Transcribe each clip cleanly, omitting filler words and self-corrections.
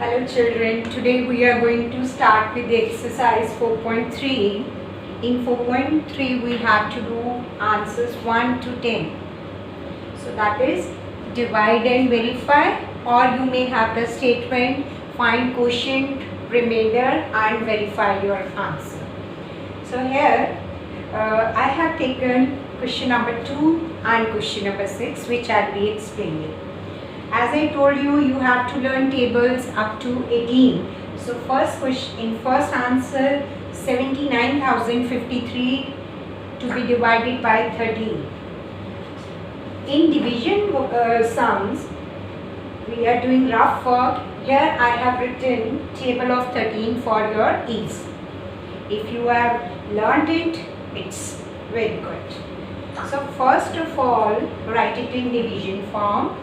Hello children, today we are going to start with the exercise 4.3. In 4.3 we have to do answers 1 to 10. So that is divide and verify, or you may have the statement find quotient, remainder and verify your answer. So here I have taken question number 2 and question number 6, which I will be explaining. As I told you, you have to learn tables up to 18. So first question, in first answer, 79,053 to be divided by 13. In division sums, we are doing rough work. Here I have written table of 13 for your ease. If you have learned it, it's very good. So first of all, write it in division form.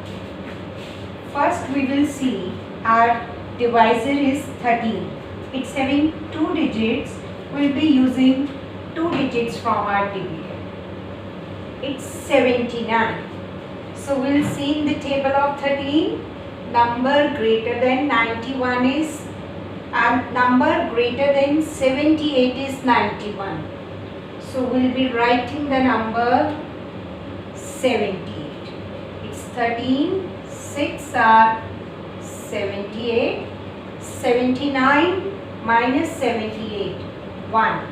First we will see our divisor is 13. It's having 2 digits. We'll be using 2 digits from our divider. It's 79. So we'll see in the table of 13, number greater than 91 is, and number greater than 78 is 91. So we'll be writing the number 78. It's 13. 6 are 78, 79 minus 78, 1.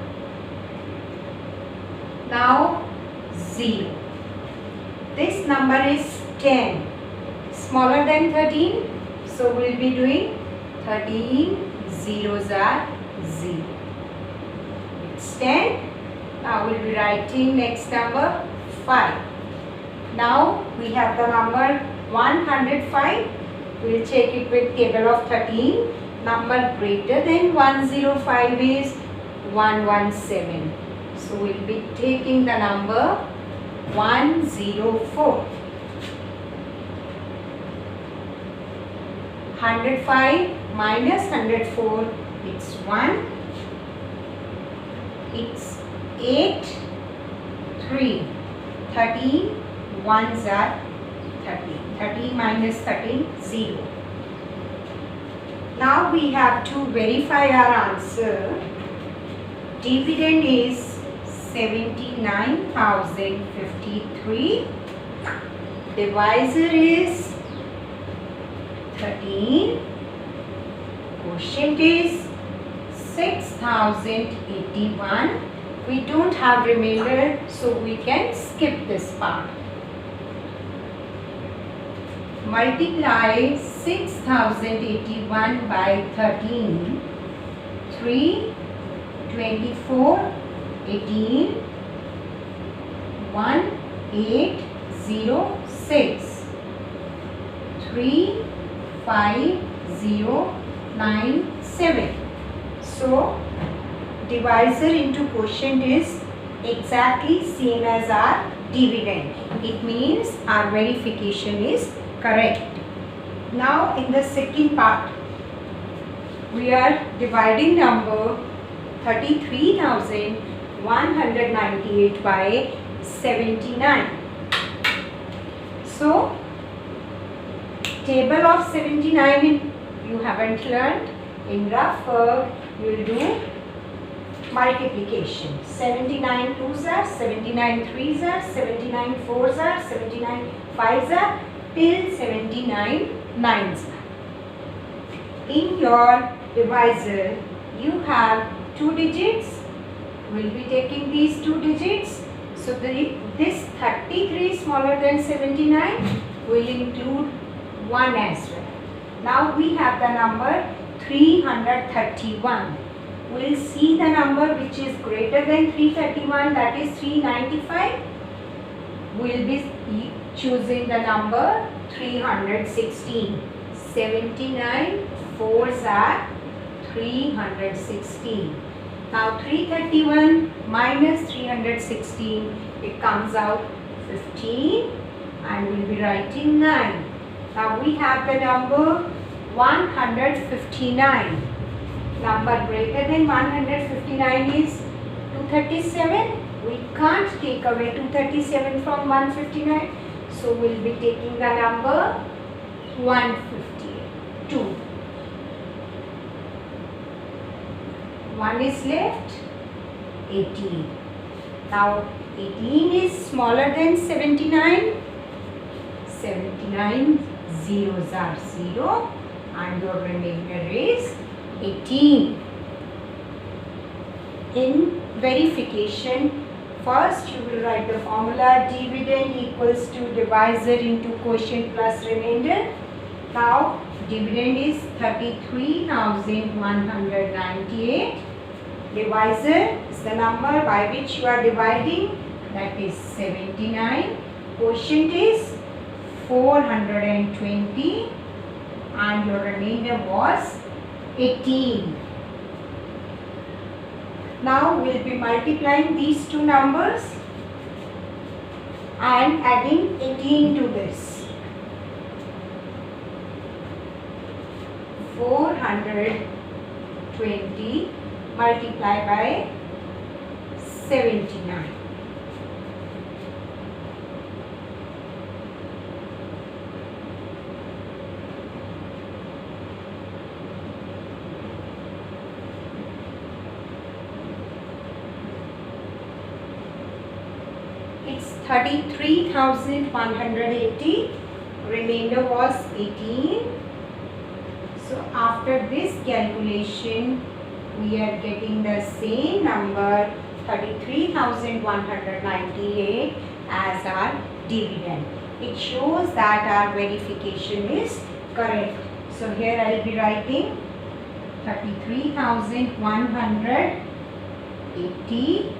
Now 0. This number is 10, smaller than 13, so we will be doing 13, zeros are 0. It's 10. Now we will be writing next number 5. Now we have the number 105, we will check it with table of 13. Number greater than 105 is 117. So we will be taking the number 104. 105 minus 104, it's 1. It's 8, 3. 13, 1s are 30. 30 minus 13, 0. Now we have to verify our answer. Dividend is 79,053. Divisor is 13. Quotient is 6,081. We don't have remainder, so we can skip this part. Multiply 6,081 by 13. 3, 24, 18, 1, 8, 0, 6. 3, 5, 0, 9, 7. So, divisor into quotient is exactly same as our dividend. It means our verification is correct. Now in the second part, we are dividing number 33,198 by 79. So table of 79 you haven't learned. In rough work you will do multiplication. 79 2s are, 79 3s are, 79 4s are, 79 5s are, till 79 9s. In your divisor you have 2 digits. We will be taking these 2 digits. So this 33 is smaller than 79 will include 1 as well. Now we have the number 331. We will see the number which is greater than 331, that is 395. We will be choosing the number 316. 79 4s are 316. Now 331 minus 316, it comes out 15, and we will be writing 9. Now we have the number 159. Number greater than 159 is 237. We can't take away 237 from 159. So we will be taking the number 152. 1 is left, 18. Now 18 is smaller than 79. 79 zeros are 0 and your remainder is 18. In verification, first you will write the formula dividend equals to divisor into quotient plus remainder. Now dividend is 33,198. Divisor is the number by which you are dividing, that is 79. Quotient is 420 and your remainder was 18. Now we will be multiplying these two numbers and adding 18 to this. 420 multiplied by 79. It's 33,180. Remainder was 18. So after this calculation, we are getting the same number 33,198 as our dividend. It shows that our verification is correct. So here I will be writing 33,180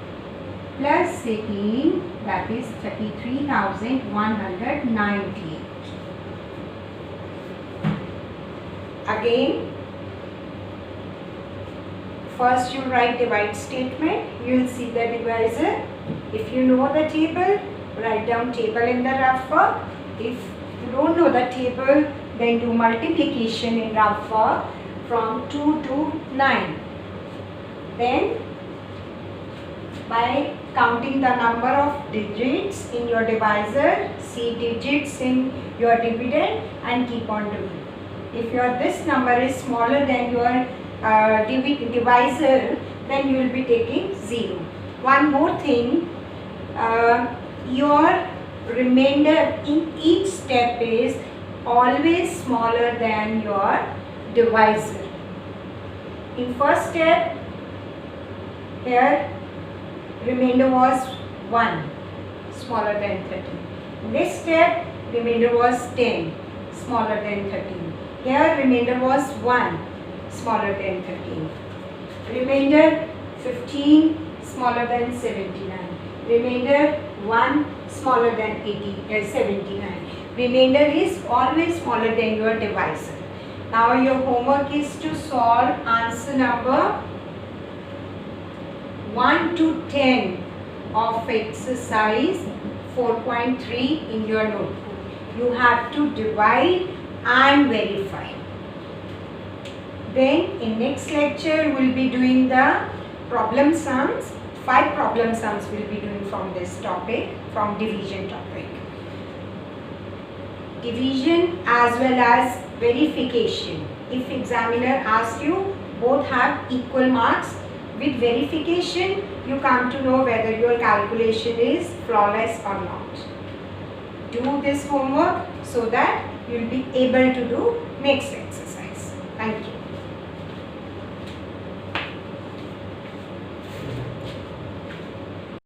plus 18, that is 33,198. Again, first you write divide statement, you will see the divisor. If you know the table, write down table in the rough work. If you don't know the table, then do multiplication in rough work from 2 to 9. Then by counting the number of digits in your divisor, see digits in your dividend and keep on doing. If this number is smaller than your divisor, then you will be taking 0. One more thing, your remainder in each step is always smaller than your divisor. In first step, here remainder was 1, smaller than 13. Next step, remainder was 10, smaller than 13. Here remainder was 1, smaller than 13. Remainder 15, smaller than 79. Remainder 1, smaller than 79. Remainder is always smaller than your divisor. Now your homework is to solve answer number 1 to 10 of exercise 4.3 in your notebook. You have to divide and verify. Then in next lecture we will be doing the problem sums. 5 problem sums we will be doing from this topic, from division topic. Division as well as verification. If examiner asks you, both have equal marks. With verification, you come to know whether your calculation is flawless or not. Do this homework so that you will be able to do next exercise.